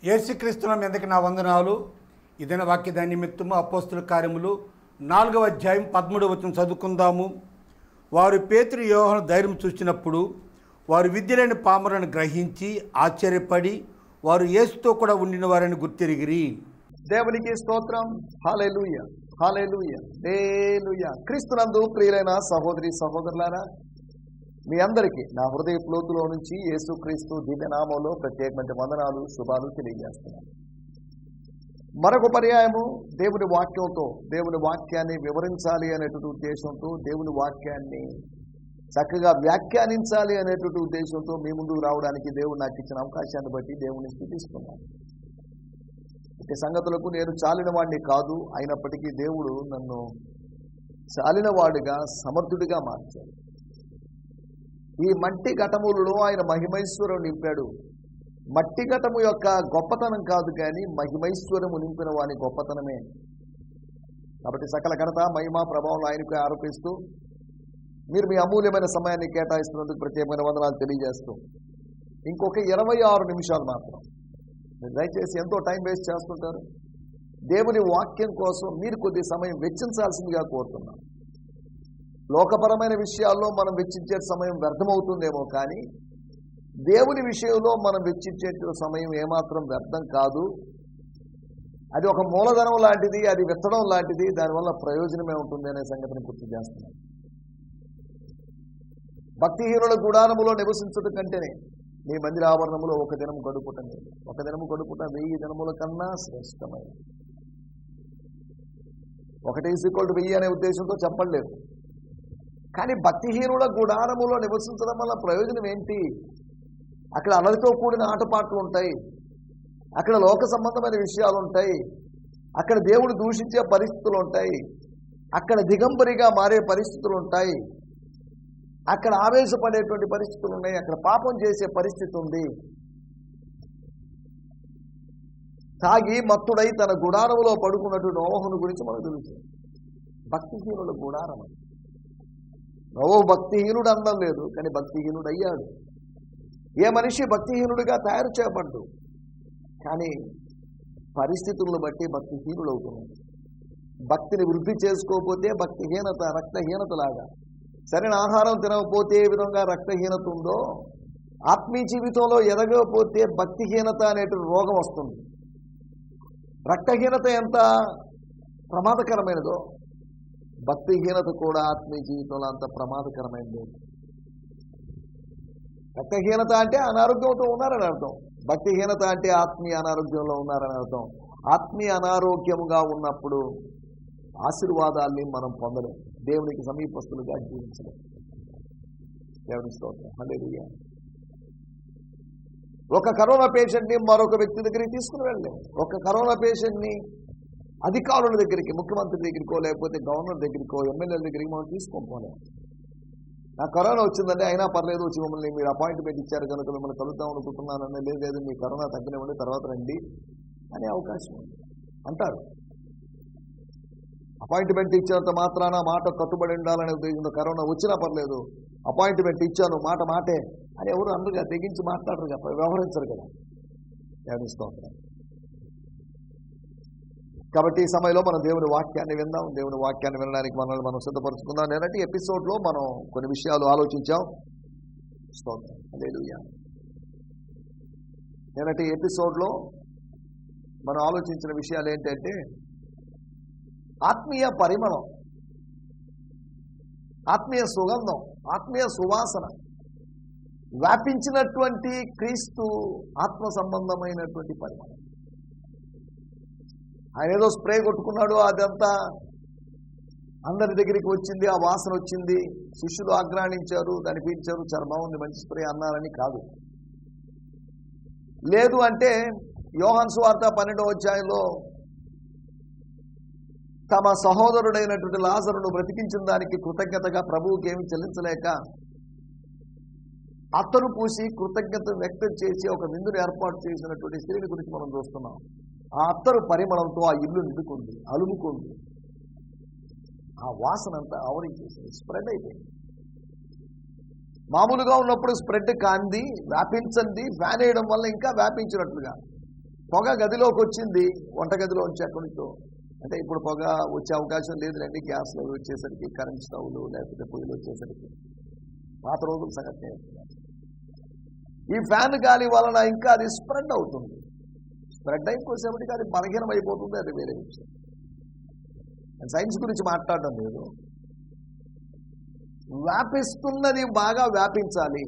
యేసుక్రీస్తుల మీదకి నా వందనాలు. ఇదైన వాక్యదాని నిమిత్తము అపోస్తుల కార్యములు 4వ అధ్యాయం 13వ వచనం చదువుకుందాము. వారు పేతురు యోహాను ధైర్యం చూసినప్పుడు వారు విద్యలేని పామరులను గ్రహించి ఆశ్చర్యపడి వారు యేసుతో కూడా ఉండిన వారిని గుర్తిరిగిరి. దేవునికి స్తోత్రం. హల్లెలూయా, హల్లెలూయా, హల్లెలూయా. క్రీస్తునందు ప్రియులైన సహోదరి సహోదరులారా, మీ అందరికీ నా హృదయ లోతులో నుంచి యేసుక్రీస్తు దివ్యనామంలో ప్రత్యేకమైన వందనాలు, శుభాలు తెలియజేస్తున్నాను. మరొక పర్యాయము దేవుని వాక్యంతో, దేవుని వాక్యాన్ని వివరించాలి అనేటువంటి ఉద్దేశంతో, దేవుని వాక్యాన్ని చక్కగా వ్యాఖ్యానించాలి అనేటువంటి ఉద్దేశంతో మీ ముందుకు రావడానికి దేవుడు నాకు ఇచ్చిన అవకాశాన్ని బట్టి దేవుని స్తుతిస్తున్నాను. ఇక సంగతులకు నేను చాలిన వాడిని కాదు, అయినప్పటికీ దేవుడు నన్ను చాలిన వాడిగా, సమర్థుడిగా మార్చాడు. ఈ మట్టి ఘటములలో ఆయన మహిమైశ్వరం నింపాడు. మట్టి ఘటము యొక్క గొప్పతనం కాదు, కానీ మహిమైశ్వరము నింపిన వాని గొప్పతనమే. కాబట్టి సకల ఘనత, మహిమ, ప్రభావం ఆయనకు ఆరోపిస్తూ మీరు మీ అమూల్యమైన సమయాన్ని కేటాయిస్తున్నందుకు ప్రత్యేకమైన వందనాలు తెలియజేస్తూ, ఇంకొక 26 నిమిషాలు మాత్రం మీరు దయచేసి ఎంతో టైం వేస్ట్ చేస్తుంటారు. దేవుని వాక్యం కోసం మీరు కొద్ది సమయం వెచ్చించాల్సిందిగా కోరుతున్నాం. లోకపరమైన విషయాల్లో మనం వెచ్చించే సమయం వ్యర్థమవుతుందేమో, కానీ దేవుని విషయంలో మనం వెచ్చించే సమయం ఏమాత్రం వ్యర్థం కాదు. అది ఒక మూలధనం లాంటిది, అది విత్తడం లాంటిది, దానివల్ల ప్రయోజనమే ఉంటుంది అనే సంగతిని గుర్తు చేస్తున్నాం. భక్తిహీనుల గుడారములో నివసించుట కంటేనే మీ మందిర ఆవరణములో ఒక దినం గడుపుట లేదు. ఒక దినము గడుపుట 1000 దినముల కన్నా శ్రేష్టమైనది. 1:1000 అనే ఉద్దేశంతో చెప్పలేదు, కానీ భక్తిహీనుల గుడారములో నివసించడం వల్ల ప్రయోజనం ఏంటి? అక్కడ అలరితో కూడిన ఆటపాటలు ఉంటాయి, అక్కడ లోక సంబంధమైన విషయాలు ఉంటాయి, అక్కడ దేవుడు దూషించే పరిస్థితులు ఉంటాయి, అక్కడ దిగంబరిగా మారే పరిస్థితులు ఉంటాయి, అక్కడ ఆవేశపడేటువంటి పరిస్థితులు ఉన్నాయి, అక్కడ పాపం చేసే పరిస్థితి ఉంది. తాగి మత్తుడై తన గుడారములో పడుకున్నటువంటి నోవహును గురించి మనకు తెలుసు. భక్తిహీనుల గుడారం. నోవహు భక్తిహీనుడు అనడం లేదు, కానీ భక్తిహీనుడు అయ్యాడు. ఏ మనిషి భక్తిహీనుడిగా తయారు చేయబడ్డు, కానీ పరిస్థితులను బట్టి భక్తిహీనుడు అవుతున్నాడు. భక్తిని వృద్ధి చేసుకోకపోతే భక్తిహీనత, రక్తహీనత లాగా. సరైన ఆహారం తినకపోతే ఏ విధంగా రక్తహీనత ఉందో, ఆత్మీయ జీవితంలో ఎదగకపోతే భక్తిహీనత అనేటువంటి రోగం వస్తుంది. రక్తహీనత ఎంత ప్రమాదకరమైనదో, భక్తిహీనత కూడా ఆత్మీయ జీవితంలో అంత ప్రమాదకరమైనది. రక్తహీనత అంటే అనారోగ్యంతో ఉన్నారని అర్థం, భక్తిహీనత అంటే ఆత్మీయ అనారోగ్యంలో ఉన్నారని అర్థం. ఆత్మీయ అనారోగ్యంగా ఉన్నప్పుడు ఆశీర్వాదాల్ని మనం పొందలేం, దేవునికి సమీపస్తులుగా జీవించలేం. దేవుని స్తోత్రం. హల్లెలూయా. ఒక కరోనా పేషెంట్ని మరొక వ్యక్తి దగ్గరికి తీసుకుని వెళ్ళలేం. ఒక కరోనా పేషెంట్ని అధికారుల దగ్గరికి, ముఖ్యమంత్రి దగ్గరికో, లేకపోతే గవర్నర్ దగ్గరికో, ఎమ్మెల్యేల దగ్గరికి మనం తీసుకోపోలేం. నాకు కరోనా వచ్చిందంటే అయినా పర్లేదు, వచ్చి మమ్మల్ని మీరు అపాయింట్మెంట్ ఇచ్చారు కనుక మిమ్మల్ని కలుద్దాం అనుకుంటున్నానని, లేదు మీ కరోనా తగ్గినవ్వండి తర్వాత రండి అనే అవకాశం ఉంది అంటారు. అపాయింట్మెంట్ ఇచ్చినంత మాత్రాన మాట కట్టుబడి ఉండాలనే ఉద్దేశంతో కరోనా వచ్చినా పర్లేదు, అపాయింట్మెంట్ ఇచ్చాను మాట మాటే అని ఎవరు అందుగా తెగించి మాట్లాడరు కదా, వ్యవహరించరు కదా. ధ్యానిస్తూ కాబట్టి ఈ సమయంలో మనం దేవుని వాక్యాన్ని విందాం. దేవుని వాక్యాన్ని వినడానికి మనల్ని మనం సిద్ధపరుచుకుందాం. నేనంటే ఎపిసోడ్లో మనం కొన్ని విషయాలు ఆలోచించాం. స్తోత్రం. హల్లెలూయా. నేనంటే ఎపిసోడ్లో మనం ఆలోచించిన విషయాలు ఏంటంటే, ఆత్మీయ పరిమళం, ఆత్మీయ సుగంధం, ఆత్మీయ సువాసన వ్యాపించినటువంటి క్రీస్తు ఆత్మ సంబంధమైనటువంటి పరిమళం. ఆయన ఏదో స్ప్రే కొట్టుకున్నాడు, అదంతా అందరి దగ్గరికి వచ్చింది, ఆ వాసన వచ్చింది, శిష్యులు ఆగ్రహించారు, దాన్ని పీల్చారు, చాలా బాగుంది మంచి స్ప్రే అన్నారని కాదు. లేదు అంటే యోహాను సువార్త 12వ అధ్యాయంలో తమ సహోదరుడైనటువంటి లాజరును బ్రతికించిన దానికి కృతజ్ఞతగా ప్రభువుకి ఏమి చెల్లించలేక అత్తరు పూసి కృతజ్ఞత వ్యక్తం చేసి ఒక విందును ఏర్పాటు చేసినటువంటి స్త్రీని గురించి మనం చూస్తున్నాం. ఆ అత్తరు పరిమళంతో ఆ ఇల్లు నిండుకుంది, అలుముకుంది, ఆ వాసన అంతా ఆవరించేసింది, స్ప్రెడ్ అయిపోయింది. మామూలుగా ఉన్నప్పుడు స్ప్రెడ్ కాంది, వ్యాపించండి, ఫ్యాన్ వేయడం వల్ల ఇంకా వ్యాపించినట్లుగా. పొగ గదిలోకి వచ్చింది, వంటగదిలో వచ్చి అక్కడి నుంచో. అంటే ఇప్పుడు పొగ వచ్చే అవకాశం లేదులేండి, గ్యాస్లు వచ్చేసరికి, కరెంట్ స్టవ్లు లేకపోతే పొయ్యిలు వచ్చేసరికి. పాత రోజుల సంగతి. ఈ ఫ్యాన్ గాలి వలన ఇంకా అది స్ప్రెడ్ అవుతుంది. స్ప్రెడ్ అయిపోసేపటికి అది బలహీనం అయిపోతుంది, అది వేరే విషయం. సైన్స్ గురించి మాట్లాడడం లేదు. వ్యాపిస్తున్నది బాగా వ్యాపించాలి,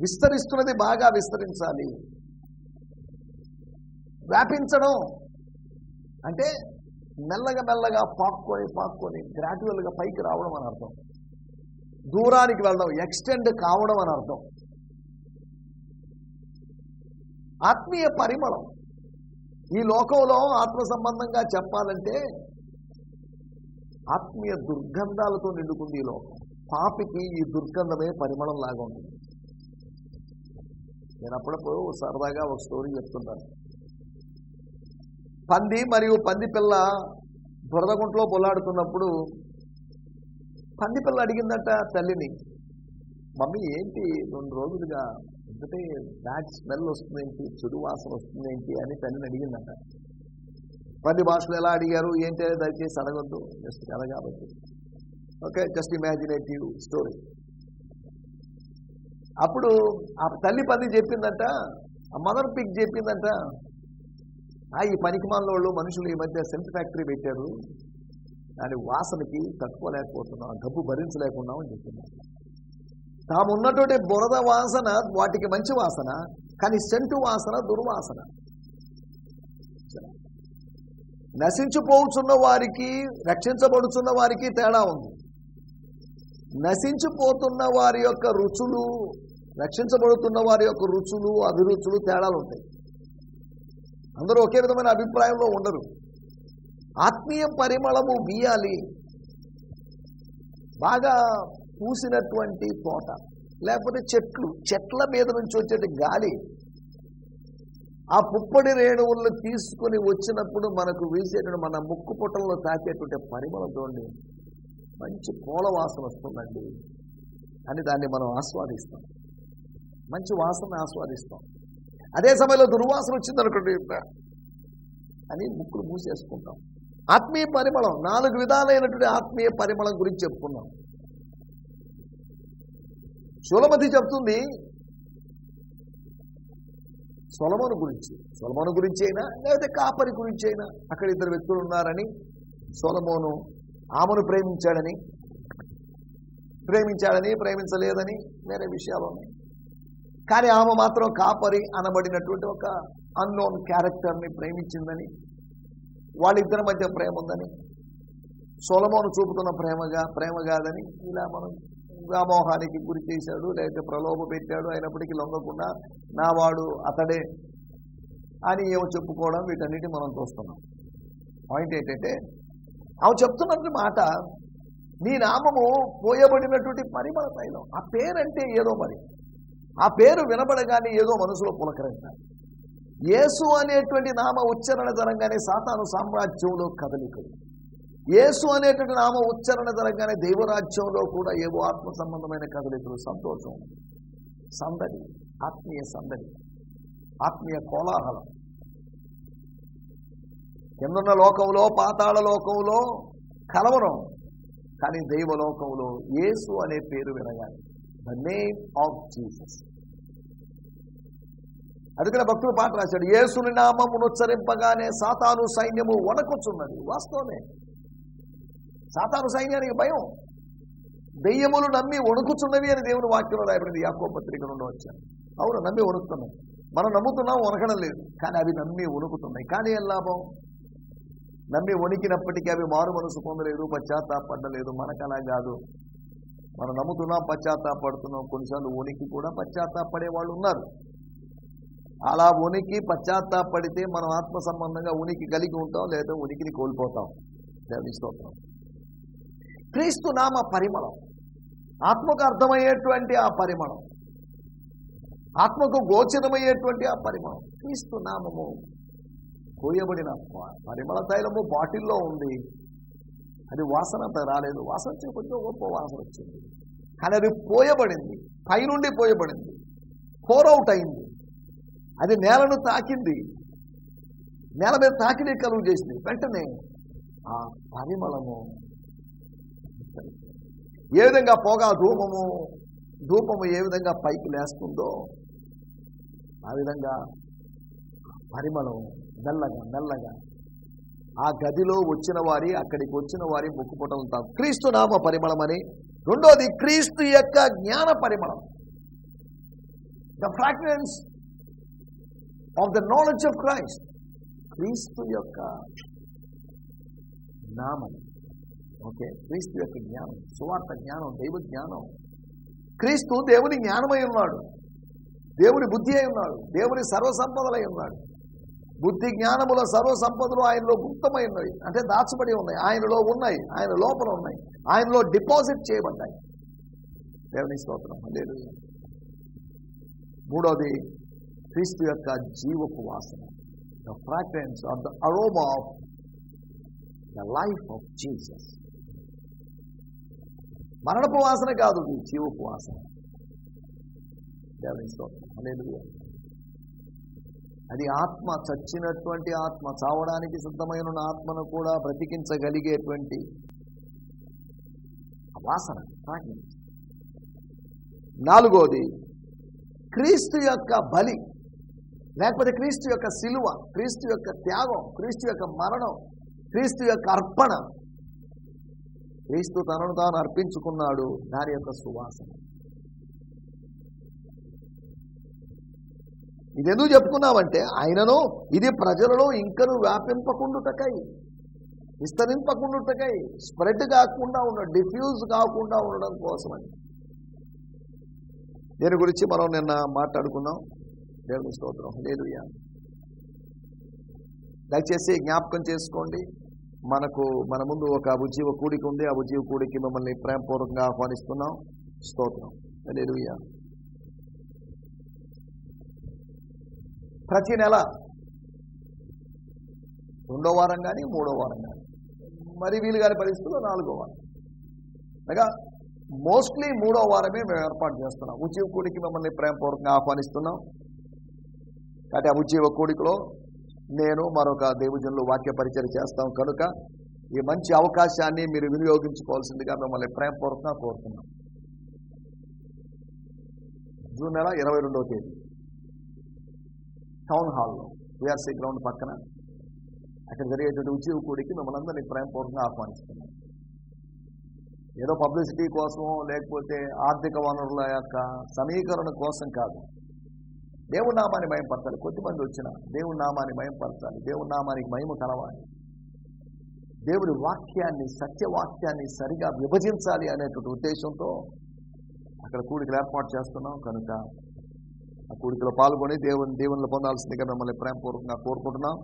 విస్తరిస్తున్నది బాగా విస్తరించాలి. వ్యాపించడం అంటే మెల్లగా మెల్లగా పాక్కొని గ్రాడ్యువల్గా పైకి రావడం అని అర్థం. దూరానికి వెళ్ళడం, ఎక్స్టెండ్ కావడం అని అర్థం. ఆత్మీయ పరిమళం ఈ లోకంలో ఆత్మ సంబంధంగా చెప్పాలంటే ఆత్మీయ దుర్గంధాలతో నిండుకుంది ఈ లోకం. పాపికి ఈ దుర్గంధమే పరిమళం లాగా ఉంటుంది. నేను అప్పుడప్పుడు సరదాగా ఒక స్టోరీ చెప్తుంటాను. పంది మరియు పంది పిల్ల బురదగుంట్లో పొల్లాడుతున్నప్పుడు పంది పిల్ల అడిగిందట తల్లిని, మమ్మీ ఏంటి 2 రోజులుగా ఎందుకంటే బ్యాడ్ స్మెల్ వస్తుందేంటి, చెడు వాసన వస్తుందేంటి అని తల్లిని అడిగిందట. పంది భాషలో ఎలా అడిగారు ఏంటి దయచేసి అడగొద్దు, జస్ట్ కథ కాబట్టి. Okay, just imaginative story. అప్పుడు ఆ తల్లి పంది చెప్పిందంట, ఆ మదర్ పిగ్ చెప్పిందంట, ఈ పనికిమాలోళ్ళు మనుషులు ఈ మధ్య సెంట్ ఫ్యాక్టరీ పెట్టారు, దాని వాసనకి తట్టుకోలేకపోతున్నాం, గబ్బు భరించలేకున్నాం అని చెప్పింది. తాము ఉన్నటువంటి బురద వాసన వాటికి మంచి వాసన, కానీ సెంటు వాసన దుర్వాసన. నశించిపోతున్న వారికి రక్షించబడుతున్న వారికి తేడా ఉంది. నశించిపోతున్న వారి యొక్క రుచులు, రక్షించబడుతున్న వారి యొక్క రుచులు, అభిరుచులు తేడాలు ఉంటాయి. అందరూ ఒకే విధమైన అభిప్రాయంలో ఉండరు. ఆత్మీయ పరిమళము వీయాలి. బాగా పూసినటువంటి తోట లేకపోతే చెట్ల మీద నుంచి వచ్చే గాలి, ఆ పుప్పడి రేణువులను తీసుకుని వచ్చినప్పుడు మనకు వీసేటువంటి మన ముక్కు పుట్టల్లో తాకేటువంటి పరిమళం చూడండి, మంచి పూల వాసన వస్తుందండి అని దాన్ని మనం ఆస్వాదిస్తాం. మంచి వాసన ఆస్వాదిస్తాం. అదే సమయంలో దుర్వాసన వచ్చిందనుకోండి అని ముక్కులు మూసేసుకుంటాం. ఆత్మీయ పరిమళం 4 విధాలైనటువంటి ఆత్మీయ పరిమళం గురించి చెప్పుకున్నాం. సొలొమోను చెప్తుంది సొలొమోను గురించి అయినా లేకపోతే కాపరి గురించి అయినా, అక్కడ 2 వ్యక్తులు ఉన్నారని, సొలొమోను ఆమెను ప్రేమించాడని ప్రేమించలేదని వేరే విషయాలు ఉన్నాయి. కానీ ఆమె మాత్రం కాపరి అనబడినటువంటి ఒక అన్నోన్ క్యారెక్టర్ని ప్రేమించిందని, వాళ్ళిద్దరి మధ్య ప్రేమ ఉందని, సొలొమోను చూపుతున్న ప్రేమ కాదని, ఇలా మనం వ్యామోహానికి గురి చేశాడు లేకపోతే ప్రలోభ పెట్టాడు, అయినప్పటికీ లొంగకుండా నావాడు అతడే అని ఏమో చెప్పుకోవడం, వీటన్నిటి మనం చూస్తున్నాం. పాయింట్ ఏంటంటే ఆమె చెప్తున్నటువంటి మాట, నీ నామము పోయబడినటువంటి పరిమళ తైలం. ఆ పేరంటే ఏదో మరి, ఆ పేరు వినబడగానే ఏదో మనసులో పులకరించాలి. యేసు అనేటువంటి నామ ఉచ్చారణ జరగానే సాతాను సామ్రాజ్యంలో కదలికలు, యేసు అనేటువంటి నామ ఉచ్చారణ జరగానే దైవరాజ్యంలో కూడా ఏవో ఆత్మ సంబంధమైన కదలికలు, సంతోషం, సందడి, ఆత్మీయ సందడి, ఆత్మీయ కోలాహలం. కిందన్న లోకంలో, పాతాళ లోకంలో కలవరం, కానీ దైవలోకంలో యేసు అనే పేరు వినగానే ద నేమ్ ఆఫ్ జీసస్. అందుకనే భక్తుడు పాట రాశాడు, యేసుని నామమును ఉచ్చరింపగానే సాతాను సైన్యము వణకుచున్నది. వాస్తవమే, సాతాను సైన్యానికి భయం, దెయ్యములు నమ్మి వణుకుచున్నవి అని దేవుని వాక్యంలో రాయబడింది. యాకోబు పత్రిక 2వ అధ్యాయం. అవును, నమ్మి వణుకుతున్నాయి. మనం నమ్ముతున్నాం, వణకడం లేదు, కానీ అవి నమ్మి వణుకుతున్నాయి. కానీ ఏం లాభం? నమ్మి వణికినప్పటికీ అవి మారు మనసు పొందలేదు, పశ్చాత్తాపడలేదు. మనకు అలా కాదు, మనం నమ్ముతున్నాం, పశ్చాత్తాపడుతున్నాం. కొన్నిసార్లు వణికి కూడా పశ్చాత్తాపడే వాళ్ళు ఉన్నారు. అలా ఉనికి పశ్చాత్తాపడితే మనం ఆత్మ సంబంధంగా ఉనికి కలిగి ఉంటాం, లేదా ఉనికిని కోల్పోతాం. దేవుని స్తోత్రం. క్రీస్తు నామ పరిమళం, ఆత్మకు అర్థమయ్యేటువంటి ఆ పరిమళం, ఆత్మకు గోచరమయ్యేటువంటి ఆ పరిమళం. క్రీస్తు నామము పోయబడిన పరిమళ తైలము బాటిల్లో ఉంది. అది వాసన అంత రాలేదు, వాసన వచ్చి కొంచెం గొప్ప వాసన వచ్చింది, కానీ అది పోయబడింది, పైనుండి పోయబడింది, పోరౌట్ అయింది, అది నేలను తాకింది. నేల మీద తాకిడి కలుగు చేసింది. వెంటనే ఆ పరిమళము ఏ విధంగా పొగ ధూపము ఏ విధంగా పైకి లేస్తుందో ఆ విధంగా పరిమళం మెల్లగా ఆ గదిలో వచ్చిన వారి, అక్కడికి వచ్చిన వారి ముక్కుపుటలు తాకు. క్రీస్తు నామ పరిమళం అని. రెండోది క్రీస్తు యొక్క జ్ఞాన పరిమళం, the fragrance of the knowledge of Christ. క్రీస్తు యొక్క నామం, ఓకే, క్రీస్తు యొక్క జ్ఞానం, సువార్త జ్ఞానం, దైవ జ్ఞానం. క్రీస్తు దేవుని జ్ఞానమై ఉన్నాడు, దేవుని బుద్ధి అయి ఉన్నాడు, దేవుని సర్వసంపదలై ఉన్నాడు. బుద్ధి జ్ఞానముల సర్వసంపదలు ఆయనలో గుప్తమై ఉన్నాయి, అంటే దాచబడి ఉన్నాయి, ఆయనలో ఉన్నాయి, ఆయన లోపల ఉన్నాయి, ఆయనలో డిపాజిట్ చేయబడ్డాయి. దేవుని స్తోత్రం, హల్లెలూయా. మూడోది క్రీస్తు యొక్క జీవపు వాసన, the fragrance of the aroma of the life of Jesus. మరణపు వాసన కాదు, ఈ జీవపు వాసన. దేవుని స్తోత్రం, హల్లెలూయా. అది ఆత్మ, చచ్చినటువంటి ఆత్మ, చావడానికి సిద్ధమైన ఆత్మను కూడా బ్రతికించగలిగేటువంటి వాసన, ఫ్రాగ్రెన్స్. నాలుగోది క్రీస్తు యొక్క బలి, లేకపోతే క్రీస్తు యొక్క సిలువ, క్రీస్తు యొక్క త్యాగం, క్రీస్తు యొక్క మరణం, క్రీస్తు యొక్క అర్పణ. క్రీస్తు తనను తాను అర్పించుకున్నాడు, దాని యొక్క సువాసన. ఇది ఎందుకు చెప్పుకున్నామంటే ఆయనను ఇది ప్రజలలో ఇంకను వ్యాపింపకుండుటకై, విస్తరింపకుండుటకై, స్ప్రెడ్ కాకుండా డిఫ్యూజ్ కాకుండా ఉండడం కోసమని. దీని గురించి మనం నిన్న మాట్లాడుకున్నాం. దేవుని స్తోత్రం, హల్లెలూయా. దయచేసి జ్ఞాపకం చేసుకోండి, మన ముందు ఒక ఉజ్జీవ కూడిక ఉంది. ఆ ఉజ్జీవ కూడికి మిమ్మల్ని ప్రేమపూర్వకంగా ఆహ్వానిస్తున్నాం. స్తోత్రం, హల్లెలూయా. ప్రతి నెల 2వ వారం కానీ 3వ వారం కానీ, మరి వీలు గారి పరిస్థితుల్లో 4వ వారం, అనగా మోస్ట్లీ 3వ వారమే మేము ఏర్పాటు చేస్తున్నాం. ఉజ్జీవ కూడికి మిమ్మల్ని ప్రేమపూర్వకంగా ఆహ్వానిస్తున్నాం. కాబట్టి ఆ ఉజ్జీవ కూడికలో నేను మరొక దేవజనులు వాక్య పరిచయం చేస్తాం కనుక ఈ మంచి అవకాశాన్ని మీరు వినియోగించుకోవాల్సిందిగా మిమ్మల్ని ప్రేమపూర్వకంగా కోరుతున్నాం. జూన్ నెల 22వ తేదీ టౌన్ హాల్లో, విఆర్సీ గ్రౌండ్ పక్కన అక్కడ జరిగేటువంటి ఉజ్జీవ కూడికి మిమ్మల్ని అందరినీ ప్రేమపూర్వకంగా ఆహ్వానిస్తున్నాం. ఏదో పబ్లిసిటీ కోసమో లేకపోతే ఆర్థిక వనరుల యొక్క సమీకరణ కోసం కాదు. దేవుని నామాన్ని మహిమపరచాలి. కొద్దిమంది వచ్చినా దేవుని నామాన్ని మహిమపరచాలి, దేవుని నామానికి మహిమ కలవాలి, దేవుని వాక్యాన్ని, సత్యవాక్యాన్ని సరిగా విభజించాలి అనేటువంటి ఉద్దేశంతో అక్కడ కూడికలు ఏర్పాటు చేస్తున్నాం. కనుక ఆ కూడికలో పాల్గొని దేవుని పొందాల్సిందిగా మిమ్మల్ని ప్రేమపూర్వకంగా కోరుకుంటున్నాం.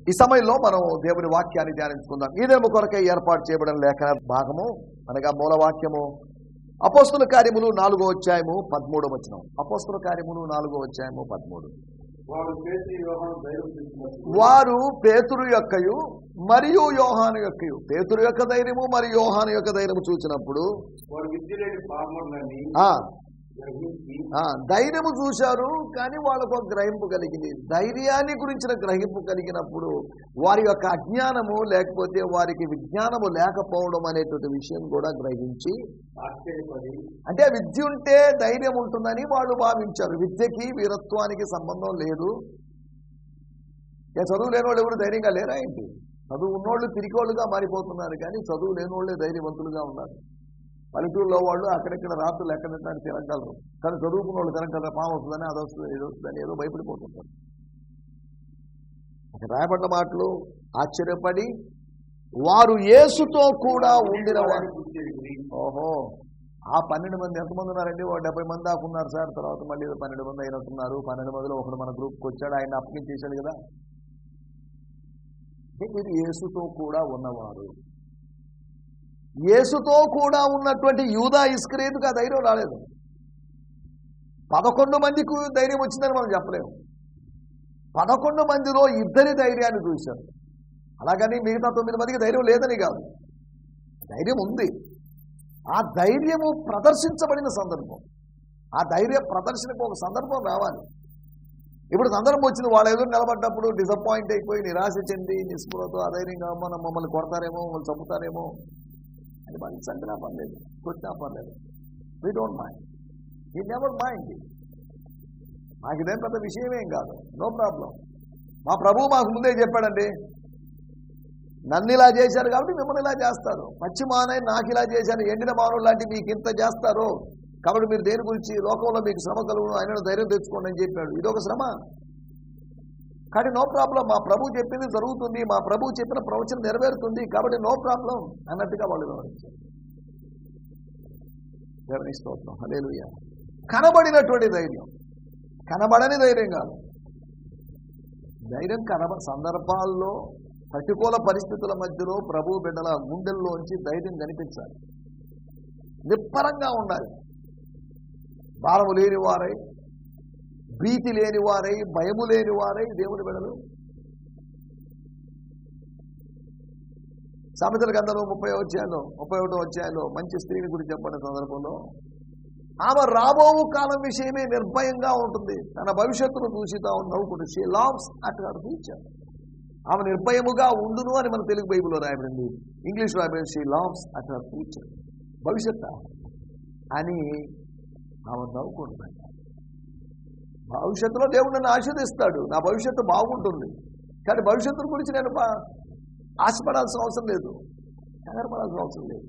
ఈ సమయంలో మనం దేవుని వాక్యాన్ని ధ్యానించుకుందాం. ఈ దినము కొరకై ఏర్పాటు చేయబడిన లేఖన భాగము, అనగా మూలవాక్యము అపోస్తుల కార్యములు 4వ అధ్యాయము 13వ వచనం. అపోస్తుల కార్యములు 4వ అధ్యాయము 13. వారు పేతురు యొక్కయు మరియు యోహాను యొక్కయు, పేతురు యొక్క ధైర్యము మరియు యోహాను యొక్క ధైర్యము చూసినప్పుడు ధైర్యము చూశారు, కానీ వాళ్ళకు ఒక గ్రహింపు కలిగింది. ధైర్యాన్ని గురించిన గ్రహింపు కలిగినప్పుడు వారి యొక్క అజ్ఞానము లేకపోతే వారికి విజ్ఞానము లేకపోవడం అనేటువంటి విషయం కూడా గ్రహించి, అంటే విద్య ఉంటే ధైర్యం ఉంటుందని వాళ్ళు భావించారు. విద్యకి వీరత్వానికి సంబంధం లేదు. చదువు లేని వాళ్ళు ఎవరు ధైర్యంగా లేరా ఏంటి? చదువు ఉన్నోళ్ళు పిరికోళ్ళుగా మారిపోతున్నారు, కానీ చదువు లేని వాళ్ళే ధైర్యవంతులుగా ఉన్నారు. పల్లెటూరులో వాళ్ళు అక్కడెక్కడ రాత్రులు ఎక్కడెక్కడ తినగలరు, కానీ చదువుకున్న వాళ్ళు తినగలరు. పాము వస్తుందని, అది వస్తుంది, ఇది వస్తుందని ఏదో భయపడిపోతుంటారు. అక్కడ రాయబడ్డ మాటలు ఆశ్చర్యపడి వారు యేసుతో కూడా ఉండిన వారు. ఓహో, ఆ 12 మంది ఎంతమంది ఉన్నారండి? 70 మంది దాకా ఉన్నారు సార్. తర్వాత మళ్ళీ 12 మంది అయినట్టున్నారు. 12 మందిలో ఒకడు మన గ్రూప్కి వచ్చాడు, ఆయన అప్పగించేశాడు కదా. మీరు యేసుతో కూడా ఉన్నవారు. యేసుతో కూడా ఉన్నటువంటి యూదా ఇస్కరియోతుకు ఆ ధైర్యం రాలేదు. 11 మందికి ధైర్యం వచ్చిందని మనం చెప్పలేము. 11 మందిలో 2 ధైర్యాన్ని చూశారు. అలాగని మిగతా 9 మందికి ధైర్యం లేదని కాదు, ధైర్యం ఉంది. ఆ ధైర్యము ప్రదర్శించబడిన సందర్భం, ఆ ధైర్య ప్రదర్శనకు ఒక సందర్భం రావాలి. ఇప్పుడు సందర్భం వచ్చింది, వాళ్ళ ఎదురు నిలబడ్డప్పుడు డిసప్పాయింట్ అయిపోయి నిరాశ చెంది నిస్పృహతో అధైర్యంగా మమ్మల్ని కొడతారేమో, మమ్మల్ని చంపుతారేమో అని మళ్ళీ చంపినా పర్లేదు, కొట్టినా పర్లేదు. We don't mind, we never mind. మాకు ఇదేం పెద్ద విషయమేం కాదు, నో ప్రాబ్లం. మా ప్రభువు మాకు ముందే చెప్పాడండి, నన్ను ఇలా చేశారు కాబట్టి మిమ్మల్ని ఇలా చేస్తారు. పచ్చి మానై నాకు ఇలా చేశాను, ఎండిన మానవులు లాంటి మీకు ఇంత చేస్తారు కాబట్టి మీరు దేని గురించి, లోకంలో మీకు శ్రమ కలుగును, ఆయన ధైర్యం తెచ్చుకోండి అని చెప్పాడు. ఇదొక శ్రమ కాబట్టి నో ప్రాబ్లం. మా ప్రభు చెప్పింది జరుగుతుంది, మా ప్రభు చెప్పిన ప్రవచనం నెరవేరుతుంది కాబట్టి నో ప్రాబ్లం అన్నట్టుగా వాళ్ళు వివరించారు. దేవుని స్తోత్రం, హల్లెలూయా. కనబడినటువంటి ధైర్యం, కనబడని ధైర్యం కాదు. ధైర్యం సందర్భాల్లో, ప్రతికూల పరిస్థితుల మధ్యలో ప్రభు బిడ్డల గుండెల్లోంచి ధైర్యం కనిపించాలి. నిప్పరంగా ఉండాలి. భారము లేని వారై, భీతి లేని వారై, భయము లేని వారై దేవుని బిడ్డలు. సామెతల గ్రంథంలో 31వ అధ్యాయంలో మంచి స్త్రీని గురించి చెప్పిన సందర్భంలో ఆమె రాబోవు కాలం విషయమే నిర్భయంగా ఉంటుంది. తన భవిష్యత్తును చూసి తాను నవ్వుకుంటుంది. She laughs at her future. ఆమె నిర్భయముగా ఉండును అని మన తెలుగు బైబిల్లో రాయబడింది, ఇంగ్లీష్ రాయబడింది she laughs at her future. భవిష్యత్తు అని ఆమె నవ్వుకుంటుంది. భవిష్యత్తులో దేవుడు నన్ను ఆశీర్వదిస్తాడు, నా భవిష్యత్తు బాగుంటుంది. కానీ భవిష్యత్తు గురించి నేను ఆశపడాల్సిన అవసరం లేదు, కంగారపడాల్సిన అవసరం లేదు.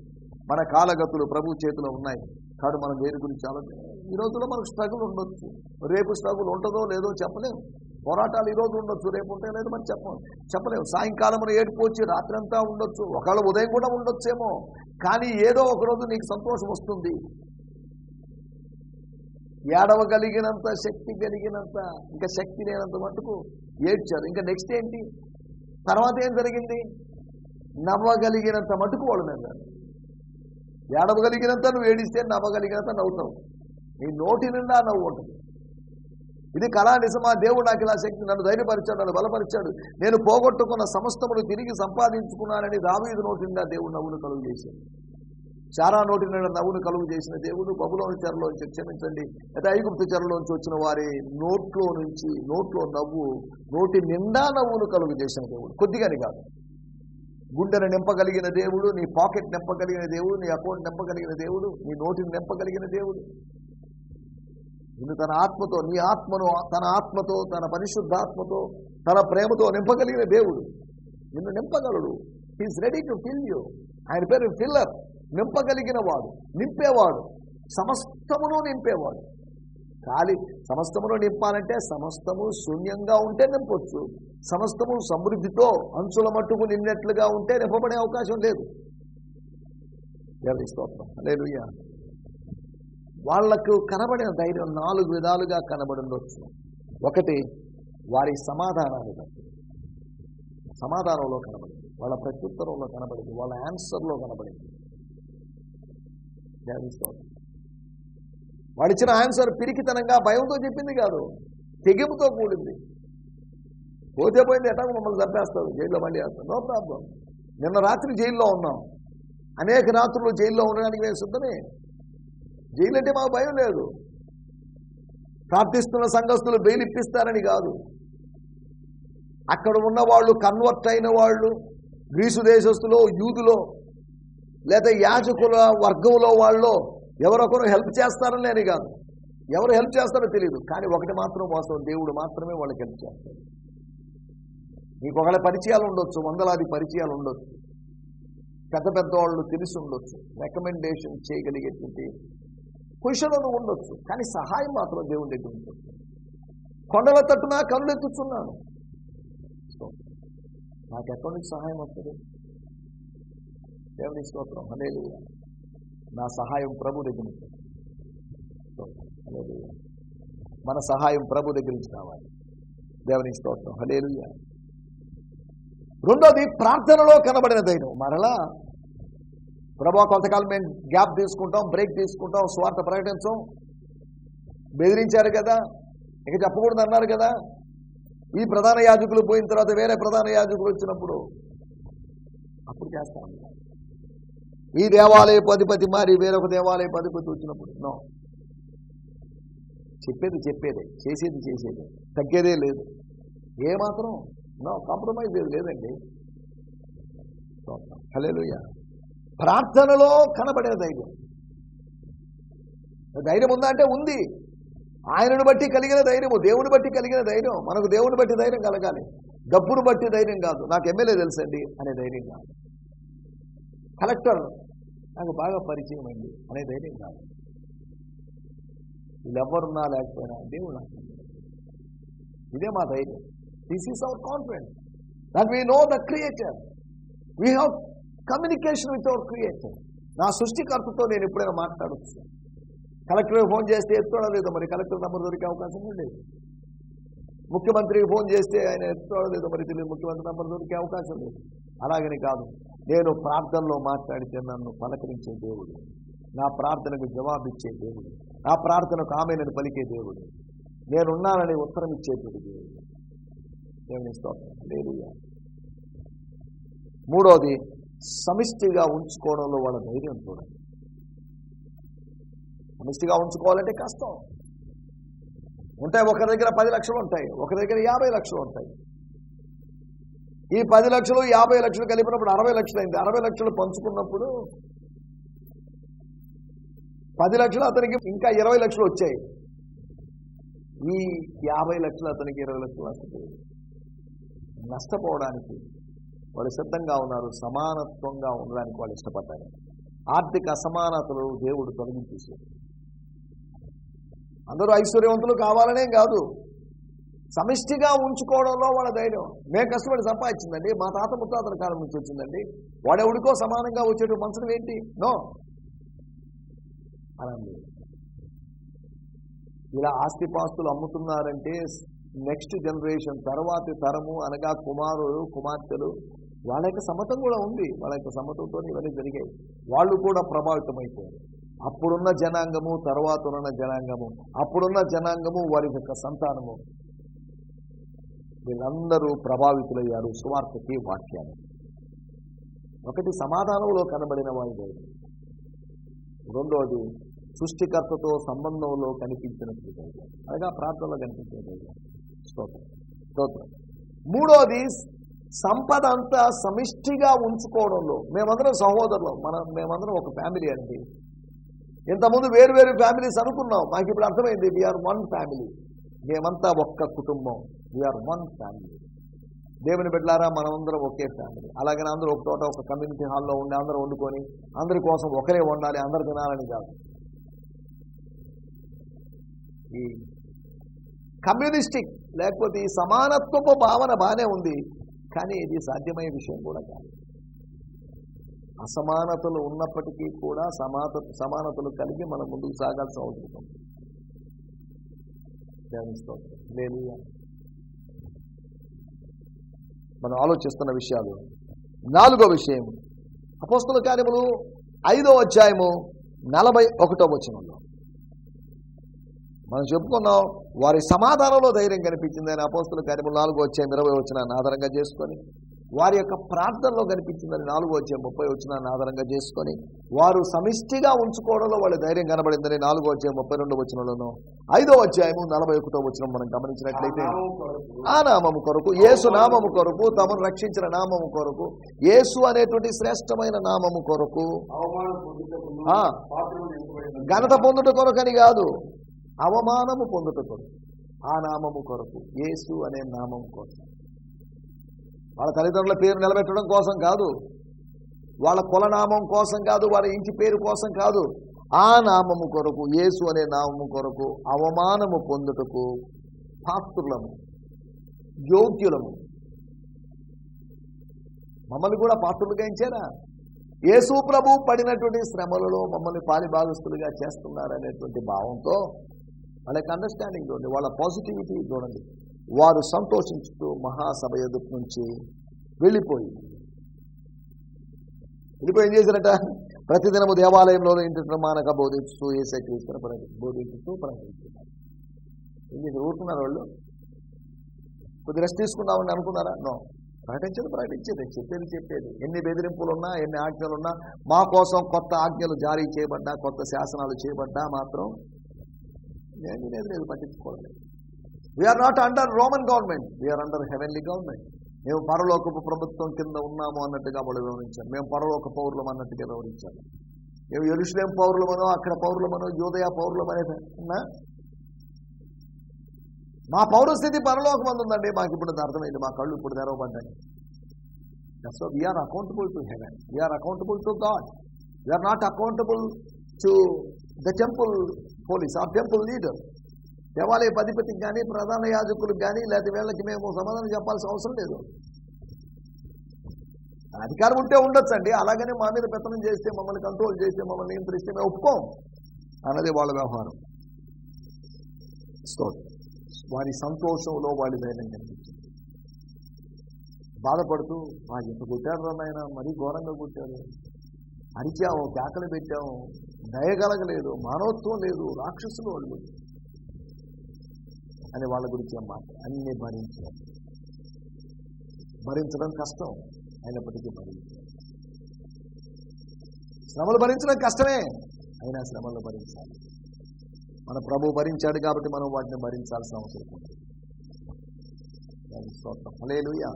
మన కాలగతులు ప్రభు చేతిలో ఉన్నాయి కాబట్టి మనం దేని గురించి ఆలోచన. ఈ రోజుల్లో మనకు స్ట్రగుల్ ఉండొచ్చు, రేపు స్ట్రగుల్ ఉంటుందో లేదో చెప్పలేము. పోరాటాలు ఈ రోజు ఉండొచ్చు, రేపు ఉంటే లేదు మరి చెప్పలేము. సాయంకాలం ఏడుపు వచ్చి రాత్రి అంతా ఉండొచ్చు, ఒకవేళ ఉదయం కూడా ఉండొచ్చేమో. కానీ ఏదో ఒకరోజు నీకు సంతోషం వస్తుంది. ఏడవగలిగినంత శక్తి కలిగినంత, ఇంకా శక్తి లేనంత మట్టుకు ఏడ్చారు. ఇంకా నెక్స్ట్ ఏంటి, తర్వాత ఏం జరిగింది, నవ్వగలిగినంత మట్టుకు వాళ్ళు నవ్వారు. ఏడవగలిగినంత నువ్వు ఏడిస్తే నవ్వగలిగినంత నవ్వుతావు. నీ నోటి నిండా నవ్వు ఉంటుంది. ఇది కళా నిజమా, దేవుడు నాకు ఇలా శక్తి, నన్ను ధైర్యపరిచాడు, నన్ను బలపరిచాడు, నేను పోగొట్టుకున్న సమస్తమును తిరిగి సంపాదించుకున్నానని దావీదు నోటి నిండా దేవుడు నవ్వును కలుగు చేశాడు. చారా నోటి నిండా నవ్వును కలుగు చేసిన దేవుడు బబులోని చెరలోంచి, క్షమించండి, అయితే ఐగుప్తు చెరలోంచి వచ్చిన వారి నోట్లో నవ్వు, నోటి నిండా నవ్వును కలుగు చేసిన దేవుడు. కొద్దిగాని కాదు, గుండెను నింపగలిగిన దేవుడు, నీ పాకెట్ నింపగలిగిన దేవుడు, నీ అకౌంట్ నింపగలిగిన దేవుడు, నీ నోటిని నింపగలిగిన దేవుడు. నిన్ను తన ఆత్మతో, నీ ఆత్మను తన ఆత్మతో, తన పరిశుద్ధాత్మతో, తన ప్రేమతో నింపగలిగిన దేవుడు. నిన్ను నింపగలడు. He's ready to fill you. ఆయన పేరు ఫిల్లర్, నింపగలిగిన వాడు, నింపేవాడు, సమస్తమును నింపేవాడు. ఖాళీ సమస్తమును నింపాలంటే సమస్తము శూన్యంగా ఉంటే నింపొచ్చు, సమస్తము సమృద్ధితో అంచుల మట్టుకు నిన్నట్లుగా ఉంటే నింపబడే అవకాశం లేదు. దేవుని స్తోత్రం, హల్లెలూయా. వాళ్లకు కనబడిన ధైర్యం 4 విధాలుగా కనబడిండొచ్చు. ఒకటి, వారి సమాధానాన్ని బట్టి, సమాధానంలో కనబడింది, వాళ్ళ ప్రత్యుత్తరంలో కనబడింది, వాళ్ళ ఆన్సర్లో కనబడింది. వాడిచ్చిన ఆన్సర్ పిరికితనంగా భయంతో చెప్పింది కాదు, తెగింపుతో కూడింది. పోతే పోయింది, ఎటాకు మమ్మల్ని చంపేస్తారు, జైల్లో మళ్ళీ వేస్తారు, నో ప్రాబ్లం. నిన్న రాత్రి జైల్లో ఉన్నాం, అనేక రాత్రులు జైల్లో ఉండడానికి మేము సిద్ధమే. జైలు అంటే మాకు భయం లేదు. ప్రార్థిస్తున్న సంఘస్థులు బెయిల్ ఇప్పిస్తారని కాదు. అక్కడ ఉన్న వాళ్ళు, కన్వర్ట్ అయిన వాళ్ళు, గ్రీసు దేశస్తులో, యూదులో, లేదా యాజకుల వర్గంలో వాళ్ళు ఎవరొకరు హెల్ప్ చేస్తారని అని కాదు. ఎవరు హెల్ప్ చేస్తారో తెలియదు, కానీ ఒకటి మాత్రం వాస్తవం, దేవుడు మాత్రమే వాళ్ళకి హెల్ప్ చేస్తాడు. నీకు ఒకళ్ళ పరిచయాలు ఉండొచ్చు, వందలాది పరిచయాలు ఉండొచ్చు, పెద్ద పెద్ద వాళ్ళు తెలిసి ఉండొచ్చు, రికమెండేషన్ చేయగలిగేటువంటి పొజిషన్లో ఉండొచ్చు, కానీ సహాయం మాత్రం దేవుని దగ్గర ఉంటుంది. కొండల తట్టున కనులెత్తుచున్నాను, నాకు ఎక్కడి నుంచి సహాయం వస్తుంది? దేవుని స్తోత్రం, హల్లెలూయా. నా సహాయం ప్రభు దగ్గర నుంచి, హల్లెలూయా. మన సహాయం ప్రభు దగ్గర నుంచి కావాలి. దేవుని స్తోత్రం, హల్లెలూయా. రెండోది, ప్రార్థనలో కనబడిన ధైర్యం. మరలా ప్రభు కొంతకాలం మేము గ్యాప్ తీసుకుంటాం, బ్రేక్ తీసుకుంటాం, స్వార్థ ప్రకటించం, బెదిరించారు కదా, ఇక చెప్పకూడదు అన్నారు కదా. ఈ ప్రధాన యాజకులు పోయిన తర్వాత వేరే ప్రధాన యాజకులు వచ్చినప్పుడు అప్పుడు చేస్తాం. ఈ దేవాలయపు అధిపతి మారి వేరొక దేవాలయపు అధిపతి వచ్చినప్పుడు నో చెప్పేది చెప్పేదే, చేసేది చేసేదే, తగ్గేదే లేదు. ఏమాత్రం కాంప్రమైజ్ లేదండి. హల్లెలూయా. ప్రార్థనలో కనబడే ధైర్యం. ధైర్యం ఉందా అంటే ఉంది. ఆయనను బట్టి కలిగిన ధైర్యము, దేవుని బట్టి కలిగిన ధైర్యం. మనకు దేవుని బట్టి ధైర్యం కలగాలి. డబ్బును బట్టి ధైర్యం కాదు. నాకు ఎమ్మెల్యే తెలుసండి అనే ధైర్యం కాదు. కలెక్టర్ నాకు బాగా పరిచయం అయింది అనే ధైర్యం కాదు. వీళ్ళెవ్వరున్నా లేకపోయినా దేవుడు నాకు. ఇదే మా ధైర్యం. This is our confidence that we know the creator. We have communication with our creator. నా సృష్టికర్తతో నేను ఎప్పుడైనా మాట్లాడవచ్చు. కలెక్టర్కి ఫోన్ చేస్తే ఎత్తుకోవడం లేదో, మరి కలెక్టర్ నెంబర్ దొరికే అవకాశం లేదు. ముఖ్యమంత్రికి ఫోన్ చేస్తే ఆయన ఎత్తుకోవడం లేదో, మరి తెలియదు ముఖ్యమంత్రి నెంబర్ దొరికే అవకాశం లేదు. అలాగని కాదు, నేను ప్రార్థనలో మాట్లాడితే నన్ను పలకరించే దేవుడు, నా ప్రార్థనకు జవాబిచ్చే దేవుడు, నా ప్రార్థనకు ఆమెను పలికే దేవుడు, నేనున్నానని ఉత్తరం ఇచ్చేటువంటి దేవుడు. దేవుని స్తోత్రం. హల్లెలూయా. మూడోది, సమిష్టిగా ఉంచుకోవడంలో వాళ్ళ ధైర్యం చూడండి. సమిష్టిగా ఉంచుకోవాలంటే కష్టం. ఉంటాయి, ఒక దగ్గర 10 లక్షలు ఉంటాయి, ఒక దగ్గర 50 లక్షలు ఉంటాయి. ఈ 10 లక్షలు 50 లక్షలు కలిపినప్పుడు 60 లక్షలు అయింది. 60 లక్షలు పంచుకున్నప్పుడు 10 లక్షలు అతనికి ఇంకా 20 లక్షలు వచ్చాయి. ఈ 50 లక్షలు అతనికి 20 లక్షలు నష్టపోయాయి. నష్టపోవడానికి వాళ్ళు సిద్ధంగా ఉన్నారు. సమానత్వంగా ఉండడానికి వాళ్ళు ఇష్టపడ్డారు. ఆర్థిక అసమానతలు దేవుడు తొలగించేశాడు. అందరూ ఐశ్వర్యవంతులు కావాలనే కాదు, సమిష్టిగా ఉంచుకోవడంలో వాళ్ళ ధైర్యం. మేము కష్టపడి సంపాదించిందండి, మా తాత ముత్తాతల కాలం నుంచి వచ్చిందండి, వాడెవడికో సమానంగా వచ్చేటు మనసులు ఏంటి? నో, అలా ఇలా ఆస్తిపాస్తులు అమ్ముతున్నారంటే నెక్స్ట్ జనరేషన్, తర్వాతి తరము అనగా కుమారులు కుమార్తెలు, వాళ్ళ యొక్క సమ్మతం కూడా ఉంది. వాళ్ళ యొక్క సమ్మతంతో ఇవన్నీ జరిగాయి. వాళ్ళు కూడా ప్రభావితమైపోయారు. అప్పుడున్న జనాంగము, తర్వాత ఉన్న జనాంగము, అప్పుడున్న జనాంగము, వారి యొక్క సంతానము, వీళ్ళందరూ ప్రభావితులయ్యారు సువార్తకి, వాక్యాలు. ఒకటి సమాధానంలో కనబడిన వారి ధైర్యం. రెండోది సృష్టికర్తతో సంబంధంలో కనిపించినట్లు ధైర్యం, అనగా ప్రార్థనలో కనిపించిన ధైర్యం. స్తోత్రం. మూడోది సంపద అంతా సమిష్టిగా ఉంచుకోవడంలో. మేమందరం సహోదరులు, మేమందరం ఒక ఫ్యామిలీ అండి. ఇంతకుముందు వేరు వేరు ఫ్యామిలీస్ అనుకున్నాం, మాకు ఇప్పుడు అర్థమైంది వీఆర్ వన్ ఫ్యామిలీ. మేమంతా ఒక్క కుటుంబం, వీఆర్ వన్ ఫ్యామిలీ. దేవుని బిడ్డలారా, మనమందరం ఒకే ఫ్యామిలీ. అలాగని అందరూ ఒక చోట ఒక కమ్యూనిటీ హాల్లో ఉండి అందరూ వండుకొని అందరి కోసం ఒకరే వండాలి, అందరు తినాలని కాదు. ఈ కమ్యూనిస్టిక్ లేకపోతే ఈ సమానత్వపు భావన బాగానే ఉంది, కానీ ఇది సాధ్యమయ్యే విషయం కూడా కాదు. అసమానతలు ఉన్నప్పటికీ కూడా సమానతలు కలిగి మనం ముందుకు సాగాల్సిన అవసరం ఉంది. హల్లెలూయా. మనం ఆలోచిస్తున్న విషయాలు. 4వ విషయం, అపోస్తల కార్యములు 5వ అధ్యాయము 41వ వచనంలో మనం చెప్పుకున్నాం, వారి సమాధానంలో ధైర్యం కనిపించిందని. అపోస్తల కార్యములు 4వ అధ్యాయం 20వ వచనాన్ని ఆధారంగా చేసుకొని, వారి యొక్క ప్రార్థనలో కనిపించిందని 4వ అధ్యాయం 30వ వచనాన్ని ఆధారంగా చేసుకొని, వారు సమిష్టిగా ఉంచుకోవడంలో వాళ్ళ ధైర్యం కనబడిందని 4వ అధ్యాయం 32వ వచనంలోనూ, 5వ అధ్యాయము 41వ వచనం మనం గమనించినట్లయితే, ఆ నామము కొరకు, యేసు నామము కొరకు, తమను రక్షించిన నామము కొరకు, యేసు అనేటువంటి శ్రేష్టమైన నామము కొరకు, ఘనత పొందుట కొరకని కాదు, అవమానము పొందుట కొరకు, ఆ నామము కొరకు, యేసు అనే నామము కోసం. వాళ్ళ తల్లిదండ్రుల పేరు నిలబెట్టడం కోసం కాదు, వాళ్ళ కులనామం కోసం కాదు, వాళ్ళ ఇంటి పేరు కోసం కాదు, ఆ నామము కొరకు, యేసు అనే నామము కొరకు అవమానము పొందుటకు పాత్రులము, యోగ్యులము. మమ్మల్ని కూడా పాత్రులుగా ఎంచారా? యేసు ప్రభు పడినటువంటి శ్రమలలో మమ్మల్ని పాలిభాగస్తులుగా చేస్తున్నారనేటువంటి భావంతో వాళ్ళకి అండర్స్టాండింగ్ చూడండి, వాళ్ళ పాజిటివిటీ చూడండి. వారు సంతోషించుతూ మహాసభ ఎదుటి నుంచి వెళ్ళిపోయి ఏం చేశారట? ప్రతిదినము దేవాలయంలో ఇంటి మానక బోధిస్తూ యేసుక్రీస్తును బోధించుతూ ప్రకటిస్తున్నారు. ఏం చేసి ఊరుకున్నారు వాళ్ళు? కొద్ది రెస్ట్ తీసుకుందామని అనుకున్నారా? నో, ప్రకటించేది చెప్పేది. ఎన్ని బెదిరింపులున్నా, ఎన్ని ఆజ్ఞలున్నా, మా కోసం కొత్త ఆజ్ఞలు జారీ చేయబడ్డా, కొత్త శాసనాలు చేయబడ్డా మాత్రం నేను వినేది లేదు, పట్టించుకోలేదు. We're not under Roman government, we're under heavenly government. మేము పరలోకపు ప్రభుత్వం కింద ఉన్నాము అన్నట్టుగా వాళ్ళు వివరించారు. మేము పరలోక పౌరులం అన్నట్టుగా వివరించారు. మేము యెరూషలేం పౌరులమనో, అక్కడ పౌరులమనో, యూదయ పౌరులమనే ఉన్నా మా పౌరస్థితి పరలోకమందు ఉందండి. మాకు ఇప్పుడు అర్థమైంది, మా కళ్ళు ఇప్పుడు తెరవబడ్డాయి. So we're accountable to heaven, we're accountable to God, we're not accountable to the temple police or temple leader. దేవాలయ అధిపతికి కానీ, ప్రధాన యాజకులకు కానీ, లేదా వీళ్ళకి మేము సమాధానం చెప్పాల్సిన అవసరం లేదు. అధికారం ఉంటే ఉండొచ్చండి. అలాగనే మా మీద పెత్తనం చేస్తే, మమ్మల్ని కంట్రోల్ చేస్తే, మమ్మల్ని నియంత్రిస్తే మేము ఒప్పుకోం అన్నది వాళ్ళ వ్యవహారం. సో వారి సంతోషంలో వాడి ధైర్యం కనిపించింది. బాధపడుతూ ఎంత కొట్టారు నాయన, మరీ ఘోరంగా కొట్టారు, అరిచాము, కేకలు పెట్టాము, దయగలగలేదు, మానవత్వం లేదు, రాక్షసులు వాళ్ళు అని వాళ్ళ గురించి అన్నమాట. అన్ని భరించడం కష్టం, అయినప్పటికీ భరించాలి. శ్రమలు భరించడం కష్టమే, అయినా శ్రమలు భరించాలి. మన ప్రభు భరించాడు కాబట్టి మనం వాటిని భరించాల్సిన అవసరం ఉంది. హల్లెలూయా,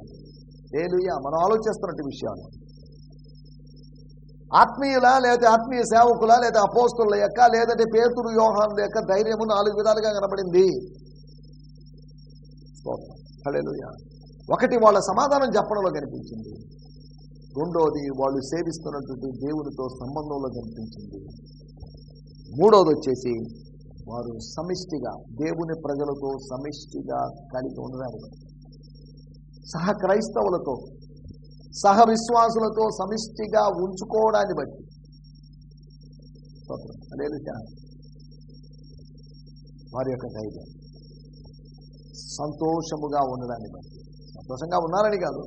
హల్లెలూయా. మనం ఆలోచిస్తున్నట్టు విషయాలు ఆత్మీయుల లేదా ఆత్మీయ సేవకుల లేదా అపోస్తలుల యొక్క లేదంటే పేతురు యోహానుల యొక్క ధైర్యము 4 విధాలుగా కనబడింది. హల్లెలూయా. ఒకటి, వాళ్ళ సమాధానం చెప్పడంలో కనిపించింది. రెండోది, వాళ్ళు సేవిస్తున్నటువంటి దేవునితో సంబంధంలో కనిపించింది. మూడోది వచ్చేసి వారు సమిష్టిగా దేవుని ప్రజలతో సమిష్టిగా కలిగి ఉండడానికి, సహ క్రైస్తవులతో సహ విశ్వాసులతో సమిష్టిగా ఉంచుకోవడాన్ని బట్టి, వారి యొక్క ధైర్యం, సంతోషముగా ఉండడాన్ని బట్టి, సంతోషంగా ఉన్నారని కాదు,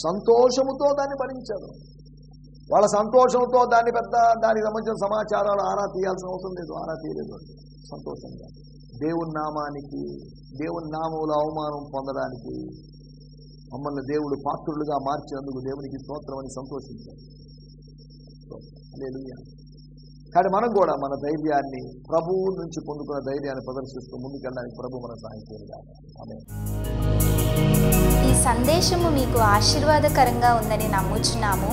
సంతోషముతో దాన్ని భరించారు. వాళ్ళ సంతోషంతో దానికి సంబంధించిన సమాచారాలు ఆరా తీయాల్సిన అవసరం లేదు, ఆరా తీయలేదు. సంతోషంగా దేవుని నామముల అవమానం పొందడానికి మమ్మల్ని దేవుడు పాత్రులుగా మార్చినందుకు దేవునికి స్తోత్రం అని సంతోషించారు. హల్లెలూయా. కానీ మనం కూడా మన ధైర్యాన్ని, ప్రభువు నుంచి పొందుకున్న ధైర్యాన్ని ప్రదర్శిస్తూ ముందుకెళ్ళడానికి ప్రభు మన సహాయం చేయాలి. ఆమేన్. ఈ సందేశము మీకు ఆశీర్వాదకరంగా ఉందని నమ్ముచున్నాము.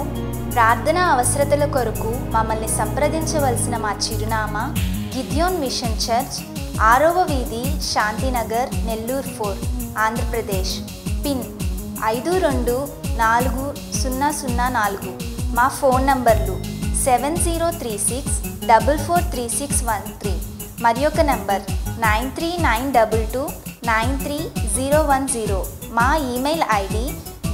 ప్రార్థనా అవసరతల కొరకు మమ్మల్ని సంప్రదించవలసిన మా చిరునామా గిద్యోన్ మిషన్ చర్చ్, 6వ వీధి, శాంతినగర్, నెల్లూరు 4, ఆంధ్రప్రదేశ్. పిన్ 524004. మా ఫోన్ నంబర్లు 7036443613 మరి ఒక నంబర్ 9392293010. మా ఈమెయిల్ ఐడి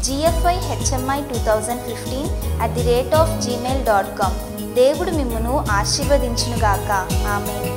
gfihmi2015@gmail.com. దేవుడు మిమ్మును ఆశీర్వదించునుగాక. ఆమేన్.